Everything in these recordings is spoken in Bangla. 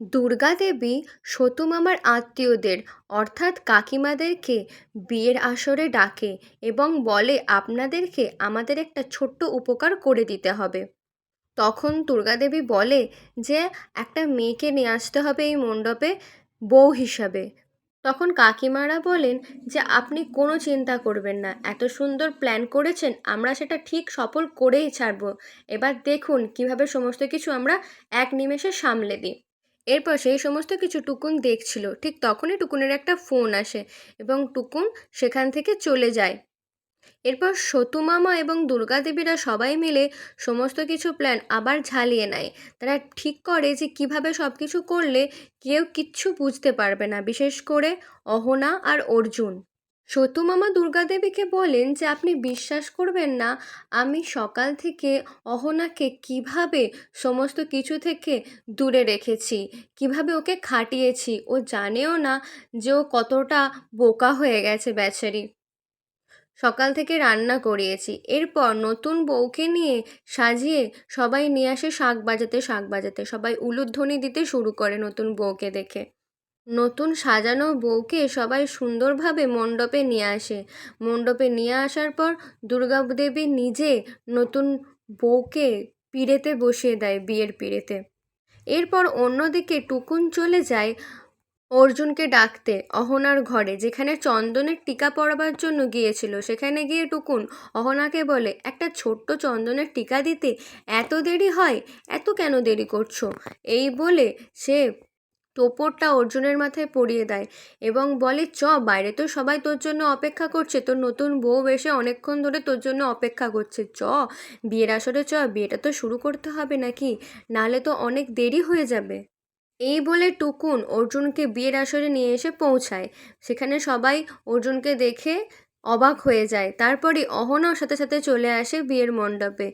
দুর্গা দেবী সতু মামার আত্মীয়দের অর্থাৎ কাকিমাদেরকে বিয়ের আসরে ডাকে এবং বলে আপনাদেরকে আমাদের একটা ছোট্ট উপকার করে দিতে হবে। তখন দুর্গা দেবী বলে যে একটা মেয়েকে নিয়ে আসতে হবে এই মণ্ডপে বউ হিসাবে। তখন কাকিমারা বলেন যে আপনি কোনো চিন্তা করবেন না, এত সুন্দর প্ল্যান করেছেন, আমরা সেটা ঠিক সফল করেই ছাড়বো। এবার দেখুন কিভাবে সমস্ত কিছু আমরা এক নিমেষে সামলে দিই। এরপর সেই সমস্ত কিছু টুকুন দেখছিল, ঠিক তখনই টুকুনের একটা ফোন আসে এবং টুকুন সেখান থেকে চলে যায়। এরপর সতু মামা এবং দুর্গা দেবীরা সবাই মিলে সমস্ত কিছু প্ল্যান আবার ঝালিয়ে নেয়। তারা ঠিক করে যে কিভাবে সব কিছু করলে কেউ কিচ্ছু বুঝতে পারবে না, বিশেষ করে অহনা আর অর্জুন। সতু মামা দুর্গা দেবীকে বলেন যে আপনি বিশ্বাস করবেন না, আমি সকাল থেকে অহনাকে কিভাবে সমস্ত কিছু থেকে দূরে রেখেছি, কিভাবে ওকে খাটিয়েছি, ও জানেও না যে ও কতটা বোকা হয়ে গেছে বেচারি। সকাল থেকে রান্না করিয়েছি, এরপর নতুন বউকে নিয়ে সাজিয়ে সবাই নিয়ে আসে শাঁখ বাজাতে শাঁখ বাজাতে, সবাই উলুধ্বনি দিতে শুরু করে নতুন বউকে দেখে। নতুন সাজানো বউকে সবাই সুন্দরভাবে মণ্ডপে নিয়ে আসে। মণ্ডপে নিয়ে আসার পর দুর্গা দেবী নিজে নতুন বউকে পিঁড়েতে বসিয়ে দেয়, বিয়ের পিঁড়েতে। এরপর অন্যদিকে টুকুন চলে যায় অর্জুনকে ডাকতে অহনার ঘরে, যেখানে চন্দনের টিকা পরাবার জন্য গিয়েছিল। সেখানে গিয়ে টুকুন অহনাকে বলে একটা ছোট্ট চন্দনের টিকা দিতে এত দেরি হয়, এত কেন দেরি করছো, এই বলে সে টোপরটা অর্জুনের মাথায় পরিয়ে দেয় এবং বলে চ, বাইরে তো সবাই তোর জন্য অপেক্ষা করছে, তোর নতুন বউ এসে অনেকক্ষণ ধরে তোর জন্য অপেক্ষা করছে, চ বিয়ের আসরে চ, বিয়েটা তো শুরু করতে হবে নাকি, নাহলে তো অনেক দেরি হয়ে যাবে। এই বলে টুকুন অর্জুনকে বিয়ের আসরে নিয়ে এসে পৌঁছায়। সেখানে সবাই অর্জুনকে দেখে অবাক হয়ে যায়। তারপরে অহনাও সাথে সাথে চলে আসে বিয়ের মণ্ডপে।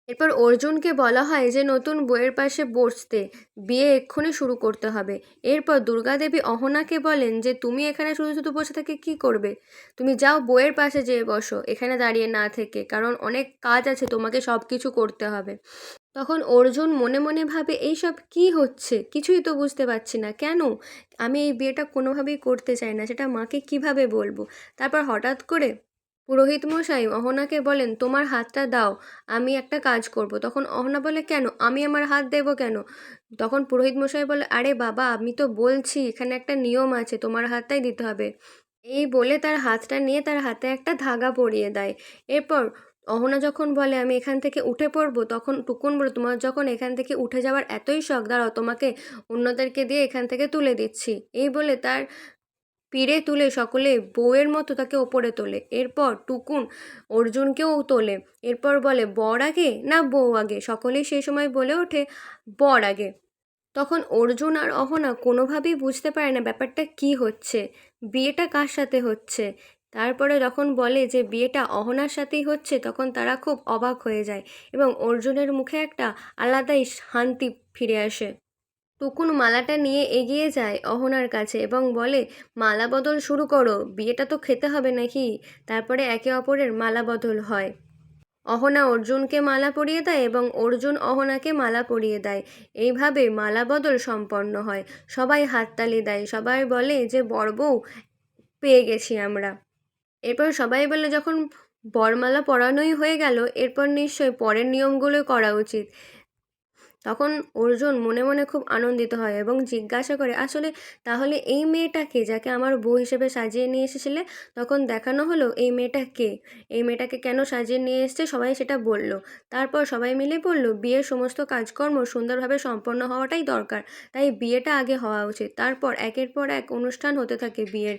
এরপর অর্জুনকে বলা হয় যে নতুন বউয়ের পাশে বসতে, বিয়ে এক্ষুনি শুরু করতে হবে। এরপর দুর্গা দেবী অহনাকে বলেন যে তুমি এখানে শুধু শুধু বসে থেকে কি করবে, তুমি যাও বউয়ের পাশে যেয়ে বসো এখানে দাঁড়িয়ে না থেকে, কারণ অনেক কাজ আছে, তোমাকে সব কিছু করতে হবে। তখন অর্জুন মনে মনে ভাবে এইসব কি হচ্ছে, কিছুই তো বুঝতে পারছি না, কেন আমি এই বিয়েটা কোনোভাবেই করতে চাই না, সেটা মাকে কিভাবে বলবো। তারপর হঠাৎ করে পুরোহিত মশাই অহনাকে বলেন তোমার হাতটা দাও, আমি একটা কাজ করব। তখন অহনা বলে কেন, আমি আমার হাত দেব কেন? তখন পুরোহিত মশাই বলে আরে বাবা, আমি তো বলছি এখানে একটা নিয়ম আছে, তোমার হাতটাই দিতে হবে। এই বলে তার হাতটা নিয়ে তার হাতে একটা ধাগা পরিয়ে দেয়। এরপর অহনা যখন বলে আমি এখান থেকে উঠে পড়বো, তখন টুকুন বলে তোমার যখন এখান থেকে উঠে যাওয়ার এতই শখ, দাঁড়াও তোমাকে অন্যদেরকে দিয়ে এখান থেকে তুলে দিচ্ছি। এই বলে তার পিড়ে তুলে সকলে বউয়ের মতো তাকে ওপরে তোলে। এরপর টুকুন অর্জুনকেও তোলে। এরপর বলে বর আগে না বউ আগে, সকলেই সেই সময় বলে ওঠে বর আগে। তখন অর্জুন আর অহনা কোনোভাবেই বুঝতে পারে না ব্যাপারটা কি হচ্ছে, বিয়েটা কার সাথে হচ্ছে। তারপরে যখন বলে যে বিয়েটা অহনার সাথেই হচ্ছে, তখন তারা খুব অবাক হয়ে যায় এবং অর্জুনের মুখে একটা আলাদাই শান্তি ফিরে আসে। টুকুন মালাটা নিয়ে এগিয়ে যায় অহনার কাছে এবং বলে মালা বদল শুরু করো, বিয়েটা তো খেতে হবে নাকি। তারপরে একে অপরের মালা বদল হয়। অহনা অর্জুনকে মালা পরিয়ে দেয় এবং অর্জুন অহনাকে মালা পরিয়ে দেয়। এইভাবে মালা বদল সম্পন্ন হয়। সবাই হাততালি দেয়, সবাই বলে যে বর বউ পেয়ে গেছি আমরা। এরপর সবাই বলে যখন বরমালা পরানোই হয়ে গেল, এরপর নিশ্চয়ই পরের নিয়মগুলো করা উচিত। তখন অর্জুন মনে মনে খুব আনন্দিত হয় এবং জিজ্ঞাসা করে আসলে তাহলে এই মেয়েটাকে যাকে আমার বউ হিসেবে সাজিয়ে নিয়ে এসেছিলে, তখন দেখানো হলো এই মেয়েটা কে, এই মেয়েটাকে কেন সাজিয়ে নিয়ে এসছে, সবাই সেটা বলল। তারপর সবাই মিলে বলল বিয়ের সমস্ত কাজকর্ম সুন্দরভাবে সম্পন্ন হওয়াটাই দরকার, তাই বিয়েটা আগে হওয়া উচিত। তারপর একের পর এক অনুষ্ঠান হতে থাকে বিয়ের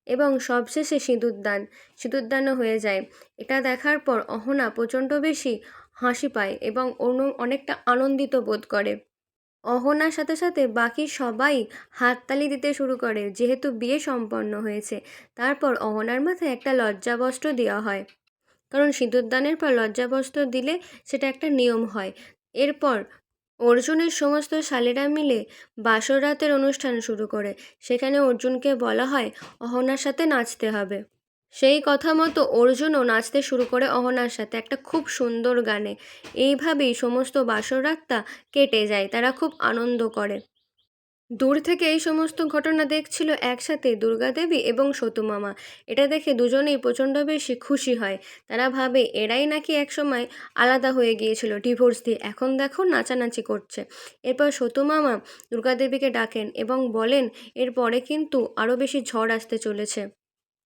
এবং সবশেষে সিঁদুরদান, সিঁদুরদানও হয়ে যায়। এটা দেখার পর অহনা প্রচণ্ড বেশি হাসি পায় এবং অনেকটা আনন্দিত বোধ করে। অহনার সাথে সাথে বাকি সবাই হাততালি দিতে শুরু করে যেহেতু বিয়ে সম্পন্ন হয়েছে। তারপর অহনার মাথায় একটা লজ্জাবস্ত্র দেওয়া হয়, কারণ সিঁদুরদানের পর লজ্জাবস্ত্র দিলে সেটা একটা নিয়ম হয়। এরপর অর্জুনের সমস্ত শালেরা মিলে বাসর রাতের অনুষ্ঠান শুরু করে। সেখানে অর্জুনকে বলা হয় অহনার সাথে নাচতে হবে। সেই কথা মতো অর্জুনও নাচতে শুরু করে অহনার সাথে একটা খুব সুন্দর গানে। এইভাবেই সমস্ত বাসর রাতটা কেটে যায়, তারা খুব আনন্দ করে। দূর থেকে এই সমস্ত ঘটনা দেখছিল একসাথে দুর্গাদেবী এবং সতুমামা। এটা দেখে দুজনেই প্রচণ্ড বেশি খুশি হয়। তারা ভাবে এরাই নাকি একসময় আলাদা হয়ে গিয়েছিল ডিভোর্স দিয়ে, এখন দেখো নাচানাচি করছে। এরপর সতুমামা দুর্গাদেবীকে ডাকেন এবং বলেন এরপরে কিন্তু আরও বেশি ঝড় আসতে চলেছে।